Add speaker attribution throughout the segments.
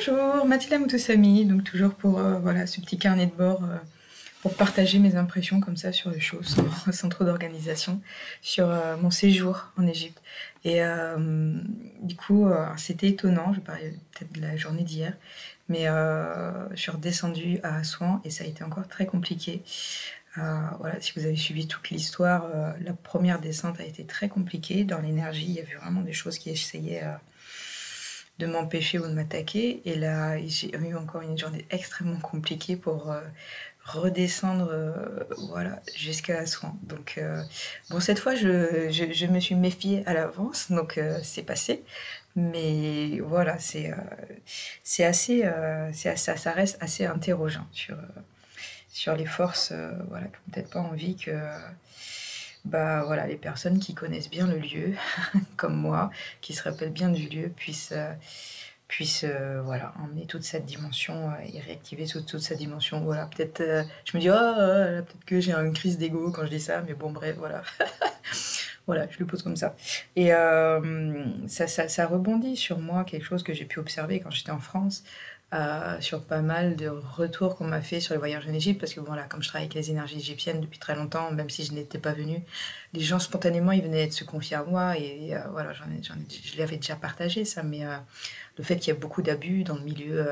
Speaker 1: Bonjour, Mathilda Moutoussamy, donc toujours pour voilà, ce petit carnet de bord pour partager mes impressions comme ça sur les choses, sans trop d'organisation, sur mon séjour en Égypte. Et du coup, c'était étonnant, je parlais peut-être de la journée d'hier, mais je suis redescendue à Assouan et ça a été encore très compliqué. Voilà, si vous avez suivi toute l'histoire, la première descente a été très compliquée. Dans l'énergie, il y avait vraiment des choses qui essayaient de m'empêcher ou de m'attaquer. Et là, j'ai eu encore une journée extrêmement compliquée pour redescendre voilà, jusqu'à Assouan. Donc, bon, cette fois, je me suis méfiée à l'avance, donc c'est passé. Mais voilà, c'est assez, ça reste assez interrogeant sur les forces voilà, qui n'ont peut-être pas envie que bah, voilà, les personnes qui connaissent bien le lieu, comme moi, qui se rappellent bien du lieu, puissent voilà, emmener toute cette dimension et réactiver toute cette dimension. Voilà, peut-être, je me dis, oh, peut-être que j'ai une crise d'ego quand je dis ça, mais bon, bref, voilà. Voilà, je le pose comme ça. Et ça rebondit sur moi, quelque chose que j'ai pu observer quand j'étais en France, sur pas mal de retours qu'on m'a fait sur les voyages en Égypte, parce que voilà, comme je travaille avec les énergies égyptiennes depuis très longtemps, même si je n'étais pas venue, les gens spontanément ils venaient de se confier à moi et voilà, je l'avais déjà partagé ça, mais le fait qu'il y a beaucoup d'abus dans le milieu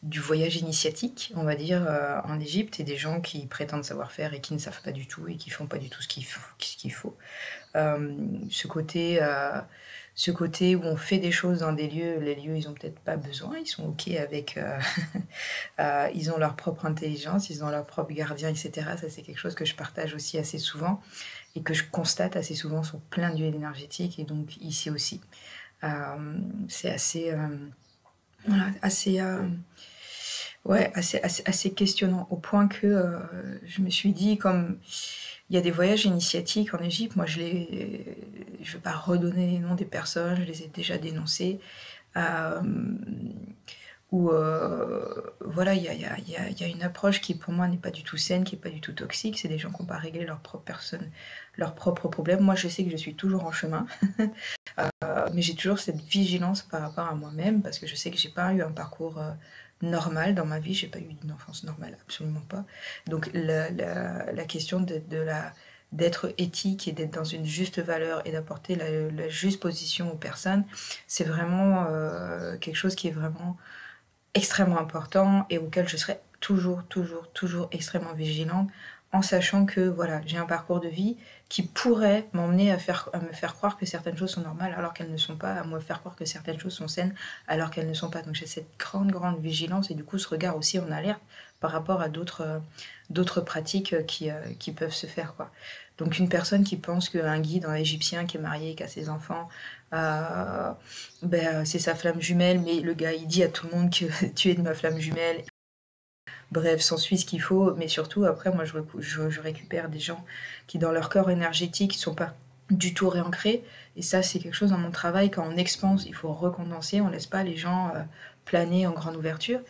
Speaker 1: du voyage initiatique, on va dire, en Égypte, et des gens qui prétendent savoir faire et qui ne savent pas du tout et qui font pas du tout ce qu'il faut. Ce côté ce côté où on fait des choses dans des lieux, les lieux ils ont peut-être pas besoin, ils sont ok avec, ils ont leur propre intelligence, ils ont leur propre gardien, etc. Ça c'est quelque chose que je partage aussi assez souvent et que je constate assez souvent sur plein de lieux énergétiques et donc ici aussi. C'est assez, voilà, assez, ouais, assez questionnant au point que je me suis dit comme il y a des voyages initiatiques en Égypte, moi je vais pas redonner les noms des personnes, je les ai déjà dénoncés, où voilà, il y a une approche qui pour moi n'est pas du tout saine, qui est pas du tout toxique, c'est des gens qui n'ont pas réglé leur propre personne, leurs propres problèmes. Moi je sais que je suis toujours en chemin, mais j'ai toujours cette vigilance par rapport à moi-même, parce que je sais que j'ai pas eu un parcours normal dans ma vie, j'ai pas eu une enfance normale, absolument pas. Donc la question d'être éthique et d'être dans une juste valeur et d'apporter la juste position aux personnes, c'est vraiment quelque chose qui est vraiment extrêmement important et auquel je serai toujours extrêmement vigilante, en sachant que voilà, j'ai un parcours de vie qui pourrait m'emmener à me faire croire que certaines choses sont normales alors qu'elles ne sont pas, à me faire croire que certaines choses sont saines alors qu'elles ne sont pas. Donc j'ai cette grande vigilance et du coup ce regard aussi en alerte par rapport à d'autres pratiques qui peuvent se faire, quoi. Donc une personne qui pense qu'un guide égyptien qui est marié, qui a ses enfants, c'est sa flamme jumelle, mais le gars il dit à tout le monde que tu es de ma flamme jumelle. Bref, s'ensuit ce qu'il faut, mais surtout après moi je récupère des gens qui dans leur corps énergétique ne sont pas du tout réancrés, et ça c'est quelque chose dans mon travail, quand on expanse il faut recondenser, on laisse pas les gens planer en grande ouverture.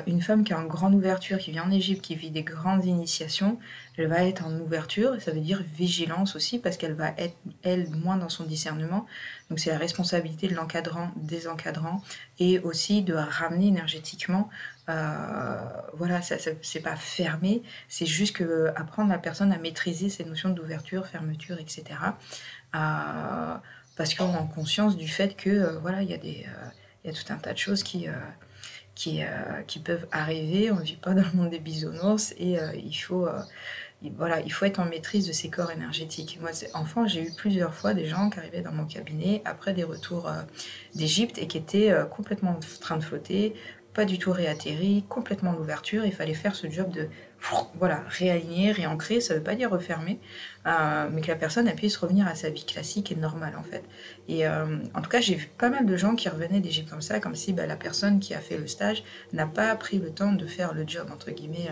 Speaker 1: Une femme qui est en grande ouverture, qui vient en Égypte, qui vit des grandes initiations, elle va être en ouverture, et ça veut dire vigilance aussi, parce qu'elle va être, elle, moins dans son discernement. Donc c'est la responsabilité de l'encadrant, des encadrants, et aussi de ramener énergétiquement. Voilà, c'est pas fermé, c'est juste que apprendre la personne à maîtriser ces notions d'ouverture, fermeture, etc. Parce qu'on a conscience du fait que voilà, il y a tout un tas de choses qui peuvent arriver. On ne vit pas dans le monde des bisounours et voilà, il faut être en maîtrise de ses corps énergétiques. Moi, enfant, j'ai eu plusieurs fois des gens qui arrivaient dans mon cabinet après des retours d'Égypte et qui étaient complètement en train de flotter, pas du tout réatterri, complètement en ouverture. Il fallait faire ce job de voilà, réaligner, réancrer. Ça ne veut pas dire refermer, mais que la personne puisse revenir à sa vie classique et normale, en fait. Et en tout cas, j'ai vu pas mal de gens qui revenaient d'Égypte comme ça, comme si la personne qui a fait le stage n'a pas pris le temps de faire le job, entre guillemets.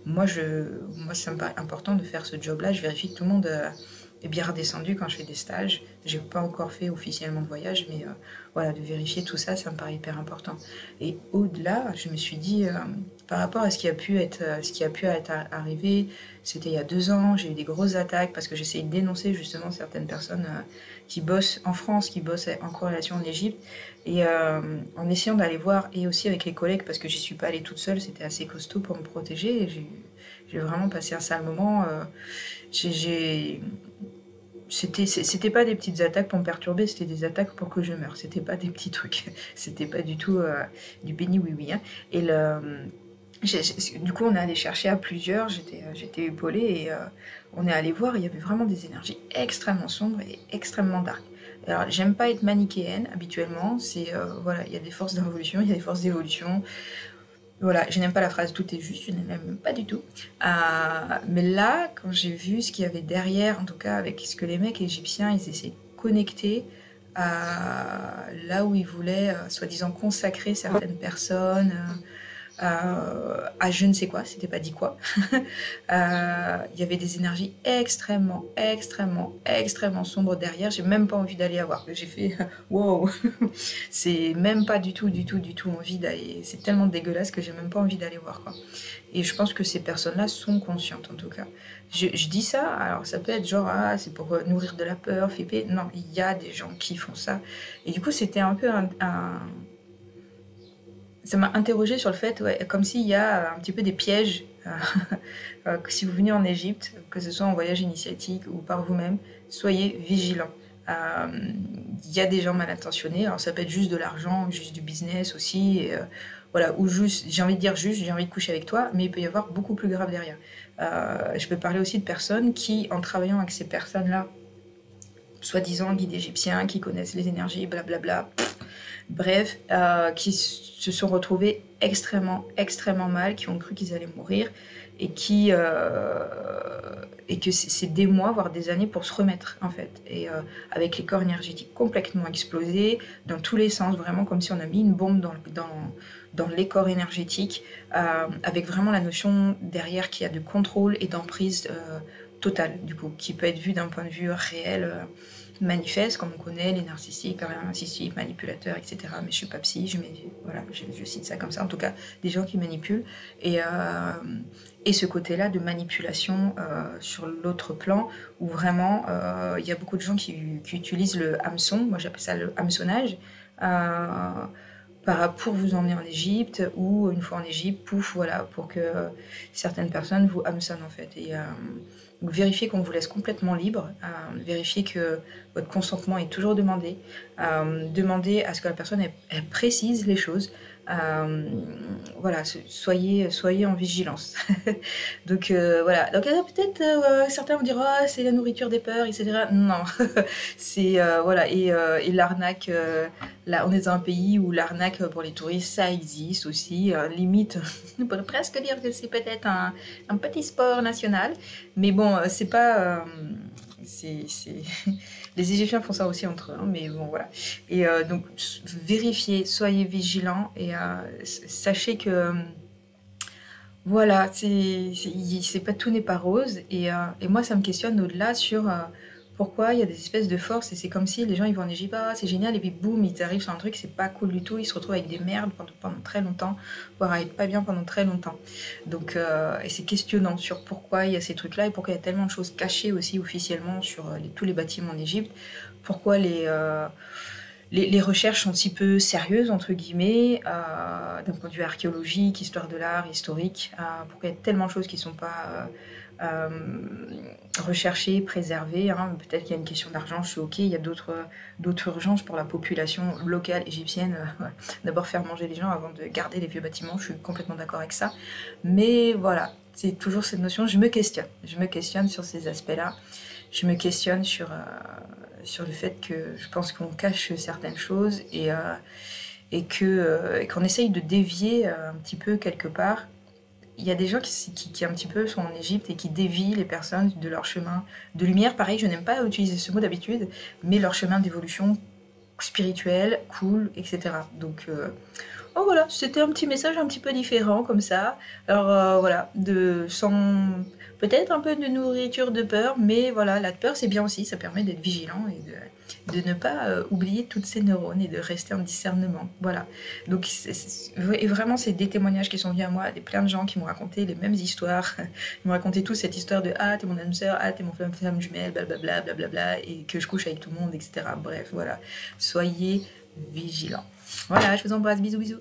Speaker 1: Moi, ça me paraît important de faire ce job-là. Je vérifie que tout le monde est bien redescendu quand je fais des stages. J'ai pas encore fait officiellement de voyage, mais voilà, de vérifier tout ça, ça me paraît hyper important. Et au-delà, je me suis dit, par rapport à ce qui a pu être, arrivé, c'était il y a 2 ans, j'ai eu des grosses attaques parce que j'essayais de dénoncer justement certaines personnes qui bossent en France, qui bossent en corrélation en Égypte, et en essayant d'aller voir, et aussi avec les collègues, parce que j'y suis pas allée toute seule, c'était assez costaud pour me protéger, et j'ai vraiment passé un sale moment. C'était pas des petites attaques pour me perturber, c'était des attaques pour que je meure. C'était pas des petits trucs. C'était pas du tout du béni oui-oui. Hein. Et du coup, on est allé chercher à plusieurs, j'étais épaulée, et on est allé voir, il y avait vraiment des énergies extrêmement sombres et extrêmement dark. Alors, j'aime pas être manichéenne habituellement, voilà, il y a des forces d'involution, il y a des forces d'évolution. Voilà, je n'aime pas la phrase tout est juste, je ne l'aime pas du tout. Mais là, quand j'ai vu ce qu'il y avait derrière, en tout cas avec ce que les mecs égyptiens, ils essaient de connecter à là où ils voulaient, soi-disant, consacrer certaines personnes, à je ne sais quoi, c'était pas dit quoi. Il y avait des énergies extrêmement, extrêmement, extrêmement sombres derrière. J'ai même pas envie d'aller voir. J'ai fait wow, c'est même pas du tout, du tout, du tout envie d'aller. C'est tellement dégueulasse que j'ai même pas envie d'aller voir quoi. Et je pense que ces personnes-là sont conscientes en tout cas. Je dis ça, alors ça peut être genre c'est pour nourrir de la peur, flipper. Non, il y a des gens qui font ça. Et du coup, c'était un peu ça m'a interrogée sur le fait, ouais, comme s'il y a un petit peu des pièges, que si vous venez en Égypte, que ce soit en voyage initiatique ou par vous-même, soyez vigilants. Il y a des gens mal intentionnés, alors ça peut être juste de l'argent, juste du business aussi, et, voilà, ou juste, j'ai envie de dire juste, j'ai envie de coucher avec toi, mais il peut y avoir beaucoup plus grave derrière. Je peux parler aussi de personnes qui, en travaillant avec ces personnes-là, soi-disant guides égyptiens, qui connaissent les énergies, blablabla, bref, qui se sont retrouvés extrêmement, extrêmement mal, qui ont cru qu'ils allaient mourir, et que c'est des mois, voire des années pour se remettre, en fait. Et avec les corps énergétiques complètement explosés, dans tous les sens, vraiment comme si on a mis une bombe dans les corps énergétiques, avec vraiment la notion derrière qu'il y a de contrôle et d'emprise totale, du coup, qui peut être vue d'un point de vue réel, manifeste, comme on connaît, les narcissiques, narcissiques, manipulateurs, etc. Mais je suis pas psy, voilà, je cite ça comme ça, en tout cas, des gens qui manipulent. Et ce côté-là de manipulation sur l'autre plan, où vraiment, il y a beaucoup de gens qui utilisent le hameçon, moi j'appelle ça le hameçonnage, pour vous emmener en Égypte, ou une fois en Égypte, pouf, voilà, pour que certaines personnes vous hameçonnent en fait. Et donc vérifiez qu'on vous laisse complètement libre, vérifiez que votre consentement est toujours demandé, demandez à ce que la personne elle précise les choses. Voilà, soyez en vigilance. Donc voilà. Donc peut-être certains vont dire oh, c'est la nourriture des peurs, etc. Non, c'est voilà. Et l'arnaque, là, on est dans un pays où l'arnaque pour les touristes ça existe aussi. Limite, on pourrait presque dire que c'est peut-être un petit sport national, mais bon, c'est pas. Les Égyptiens font ça aussi entre eux, hein, mais bon voilà. Et donc vérifiez, soyez vigilants, et sachez que voilà, c'est pas, tout n'est pas rose, et moi ça me questionne au-delà sur pourquoi il y a des espèces de forces, et c'est comme si les gens ils vont en Égypte, c'est génial, et puis boum, ils arrivent sur un truc, c'est pas cool du tout, ils se retrouvent avec des merdes pendant très longtemps, voire à être pas bien pendant très longtemps. Donc et c'est questionnant sur pourquoi il y a ces trucs-là, et pourquoi il y a tellement de choses cachées aussi officiellement sur tous les bâtiments en Égypte, pourquoi les recherches sont si peu sérieuses, entre guillemets, d'un point de vue archéologique, histoire de l'art, historique, pourquoi il y a tellement de choses qui ne sont pas recherchées, préservées, hein. Peut-être qu'il y a une question d'argent, je suis ok, il y a d'autres urgences pour la population locale égyptienne, d'abord faire manger les gens avant de garder les vieux bâtiments, je suis complètement d'accord avec ça, mais voilà, c'est toujours cette notion, je me questionne sur ces aspects-là, je me questionne sur le fait que je pense qu'on cache certaines choses, et qu'on essaye de dévier un petit peu quelque part. Il y a des gens qui un petit peu sont en Égypte et qui dévient les personnes de leur chemin de lumière. Pareil, je n'aime pas utiliser ce mot d'habitude, mais leur chemin d'évolution spirituelle, cool, etc. Donc Oh voilà, c'était un petit message un petit peu différent comme ça. Alors voilà, sans peut-être un peu de nourriture de peur, mais voilà, la peur c'est bien aussi, ça permet d'être vigilant et de ne pas oublier toutes ces neurones et de rester en discernement. Voilà. Donc et vraiment c'est des témoignages qui sont venus à moi, des plein de gens qui m'ont raconté les mêmes histoires. Ils m'ont raconté tous cette histoire de ah t'es mon âme sœur, ah t'es mon femme jumelle, blablabla, blablabla, et que je couche avec tout le monde, etc. Bref, voilà. Soyez vigilants. Voilà, je vous embrasse, bisous bisous.